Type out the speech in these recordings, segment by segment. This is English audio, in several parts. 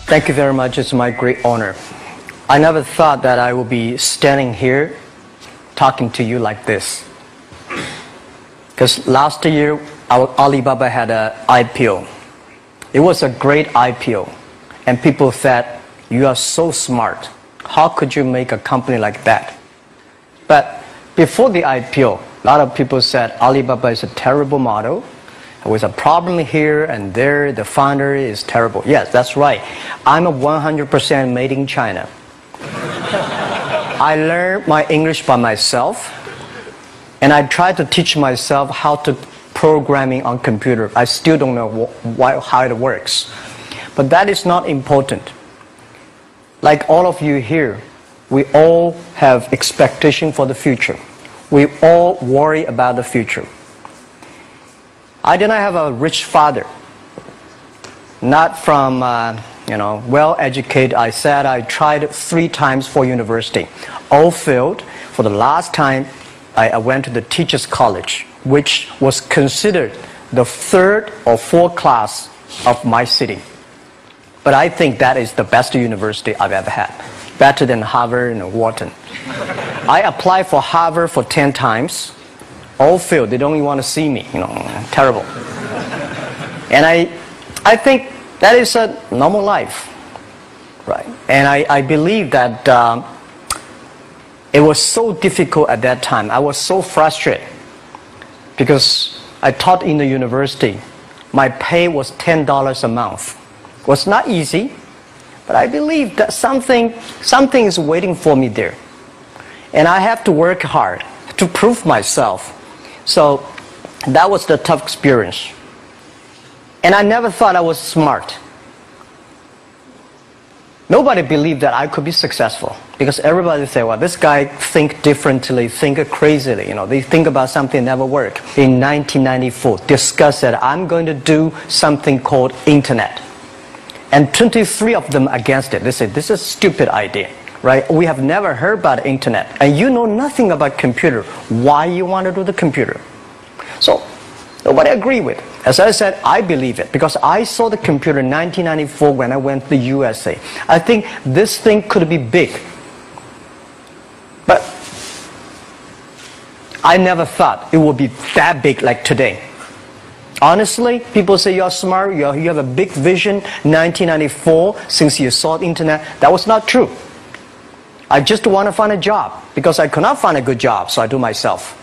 Thank you very much. It's my great honor. I never thought that I would be standing here talking to you like this. Because last year, Alibaba had an IPO. It was a great IPO. And people said, you are so smart. How could you make a company like that? But before the IPO, a lot of people said Alibaba is a terrible model. With a problem here and there, the founder is terrible. Yes, that's right. I'm a 100% made in China. I learned my English by myself, and I tried to teach myself how to programming on computer. I still don't know how it works. But that is not important. Like all of you here, we all have expectation for the future. We all worry about the future. I did not have a rich father, not from, well-educated. I said I tried 3 times for university. All failed. For the last time, I went to the teacher's college, which was considered the 3rd or 4th class of my city. But I think that is the best university I've ever had. Better than Harvard and Wharton. I applied for Harvard for 10 times. All failed. They don't even want to see me. Terrible. And I think that is a normal life, right? And I believe that it was so difficult at that time. I was so frustrated because I taught in the university. My pay was $10 a month. It was not easy, but I believe that something is waiting for me there, and I have to work hard to prove myself. So that was the tough experience. And I never thought I was smart. Nobody believed that I could be successful because everybody say, well, this guy think differently, think crazily. They think about something never work. In 1994, discussed that I'm going to do something called internet. And 23 of them against it. They said, this is a stupid idea. Right? We have never heard about internet, and you know nothing about computer. Why you want to do the computer? So nobody agreed with it. As I said, I believe it because I saw the computer in 1994 when I went to the USA. I think this thing could be big, but I never thought it would be that big like today. Honestly, people say you're smart, you have a big vision. 1994, since you saw the internet, that was not true. I just want to find a job because I could not find a good job, so I do myself.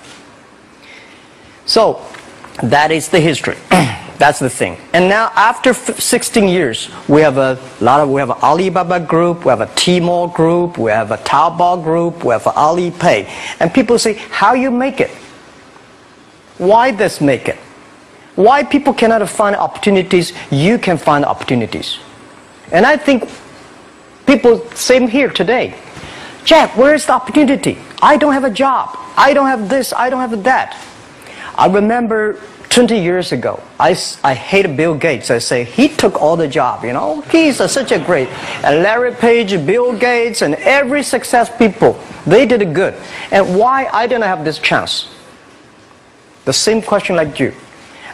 So that is the history. That's the thing. And now after 16 years, we have an Alibaba group, we have a Tmall group, we have a Taobao group, we have an Alipay. And people say, how you make it? Why this make it? Why people cannot find opportunities, you can find opportunities. And I think people, same here today. Jack, where is the opportunity? I don't have a job. I don't have this. I don't have that. I remember 20 years ago, I hated Bill Gates. I say, he took all the job, He's such a great. And Larry Page, Bill Gates, and every success people, they did it good. And why I didn't have this chance? The same question like you.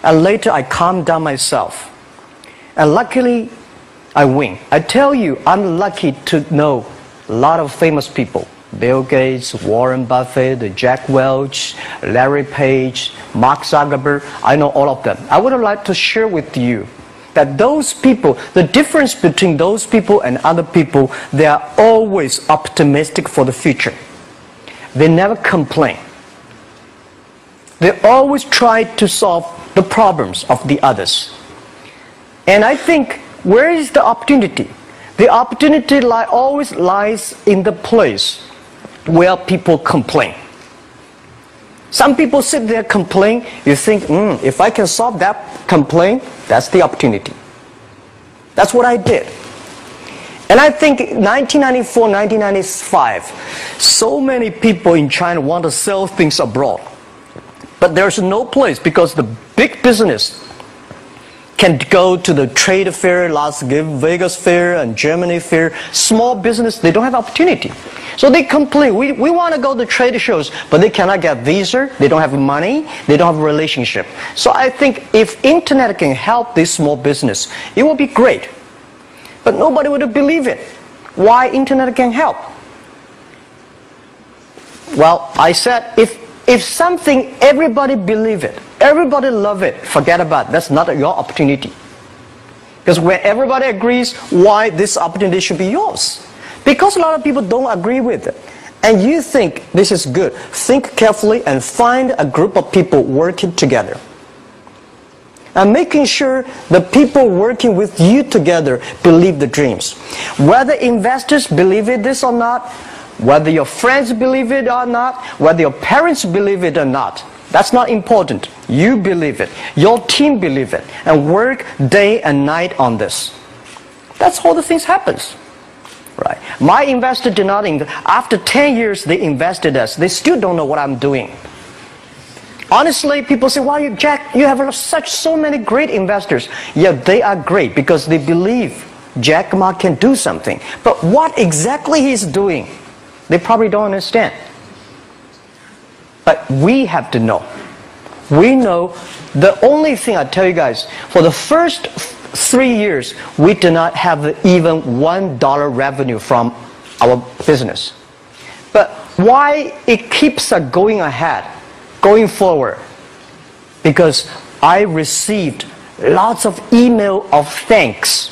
And later I calmed down myself. And luckily, I win. I tell you, I'm lucky to know a lot of famous people. Bill Gates, Warren Buffett, Jack Welch, Larry Page, Mark Zuckerberg. I know all of them. I would like to share with you that those people, the difference between those people and other people, they are always optimistic for the future. They never complain. They always try to solve the problems of the others. And I think, where is the opportunity? The opportunity always lies in the place where people complain. Some people sit there complain. You think, if I can solve that complaint, that's the opportunity. That's what I did. And I think 1994, 1995, so many people in China want to sell things abroad. But there's no place because the big business can go to the trade fair, Las Vegas fair and Germany fair. Small business, they don't have opportunity. So they complain, we want to go to trade shows, but they cannot get visa, they don't have money, they don't have a relationship. So I think if internet can help this small business, it will be great. But nobody would believe it. Why internet can help? Well, I said, if something, everybody believe it, everybody love it, forget about it. That's not your opportunity. Because when everybody agrees, why this opportunity should be yours? Because a lot of people don't agree with it. And you think this is good. Think carefully and find a group of people working together. And making sure the people working with you together believe the dreams. Whether investors believe it this or not, whether your friends believe it or not, whether your parents believe it or not, that's not important. You believe it. Your team believe it. And work day and night on this. That's how the things happens. Right. My investor did not invest. After 10 years they invested us. They still don't know what I'm doing. Honestly, people say, "Why, Jack, you have so many great investors." Yeah, they are great because they believe Jackma can do something. But what exactly he's doing, they probably don't understand. But we have to know. We know the only thing I tell you guys, for the first 3 years, we did not have even $1 revenue from our business. But why it keeps us going ahead, going forward? Because I received lots of email of thanks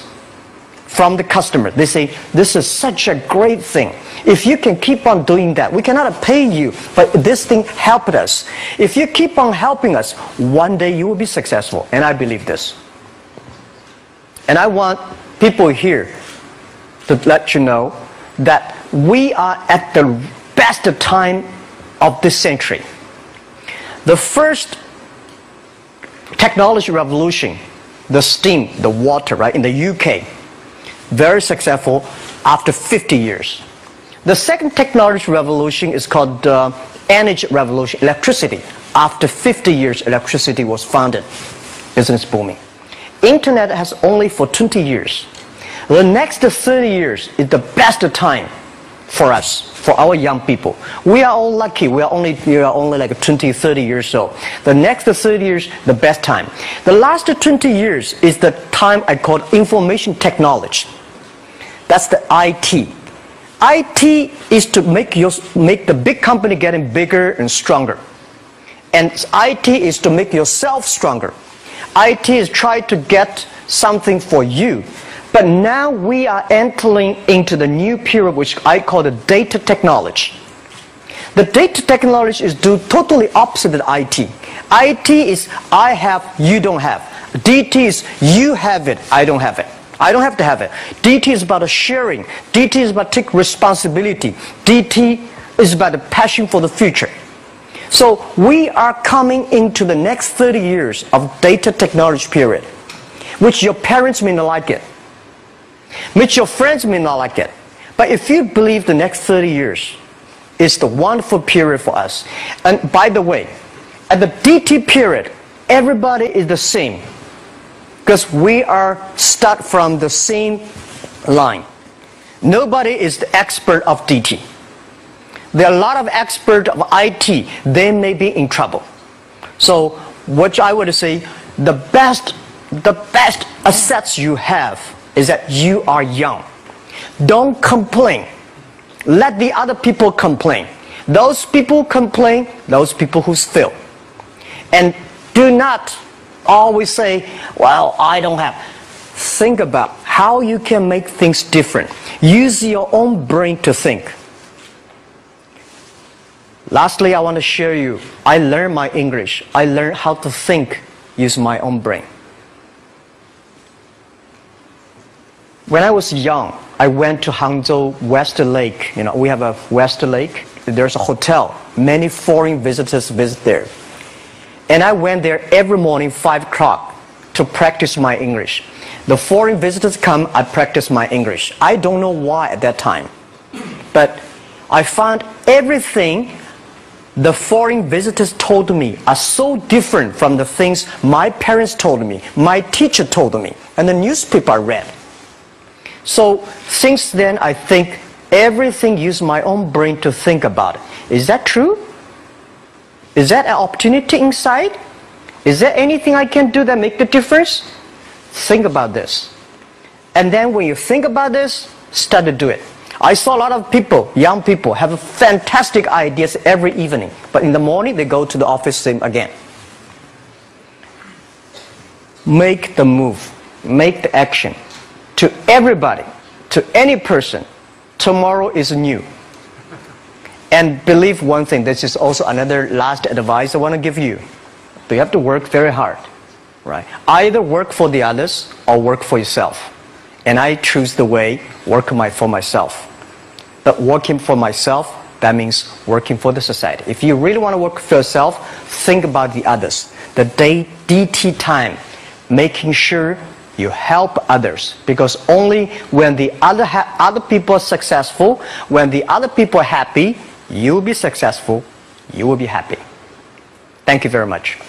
from the customer. They say, "This is such a great thing. If you can keep on doing that, we cannot pay you, but this thing helped us. If you keep on helping us, one day you will be successful." And I believe this. And I want people here to let you know that we are at the best time of this century. The first technology revolution, the steam, the water, right, in the UK, very successful after 50 years. The second technology revolution is called energy revolution, electricity. After 50 years, electricity was founded. Business booming. Internet has only for 20 years. The next 30 years is the best time for us, for our young people. We are all lucky. We are only like 20, 30 years old. The next 30 years, the best time. The last 20 years is the time I call information technology. That's the IT. IT is to make the big company getting bigger and stronger. And IT is to make yourself stronger. IT is trying to get something for you. But now we are entering into the new period which I call the data technology. The data technology is totally opposite of IT. IT is I have, you don't have. DT is you have it, I don't have it. I don't have to have it. DT is about sharing. DT is about taking responsibility. DT is about the passion for the future. So we are coming into the next 30 years of data technology period, which your parents may not like it, which your friends may not like it. But if you believe the next 30 years is the wonderful period for us. And by the way, at the DT period, everybody is the same. Because we are start from the same line. Nobody is the expert of DT. There are a lot of experts of IT. They may be in trouble. So what I would say, the best assets you have is that you are young. Don't complain. Let the other people complain. Those people complain, those people who fail. And do not always say, "Well, I don't have." Think about how you can make things different. Use your own brain to think. Lastly, I want to share you, I learned my English. I learned how to think using my own brain. When I was young, I went to Hangzhou West Lake. You know, we have a West Lake. There's a hotel. Many foreign visitors visit there. And I went there every morning, 5 o'clock, to practice my English. The foreign visitors come, I practice my English. I don't know why at that time. But I found everything the foreign visitors told me are so different from the things my parents told me, my teacher told me, and the newspaper I read. So since then, I think everything use my own brain to think about it. Is that true? Is that an opportunity inside? Is there anything I can do that make the difference? Think about this. And then when you think about this, start to do it. I saw a lot of people, young people, have fantastic ideas every evening. But in the morning, they go to the office same again. Make the move. Make the action. To everybody, to any person, tomorrow is new. And believe one thing, this is also another last advice I want to give you. You have to work very hard. Right? Either work for the others or work for yourself. And I choose the way, work for myself. But working for myself, that means working for the society. If you really want to work for yourself, think about the others. The DT time, making sure you help others. Because only when the other people are successful, when the other people are happy, you will be successful, you will be happy. Thank you very much.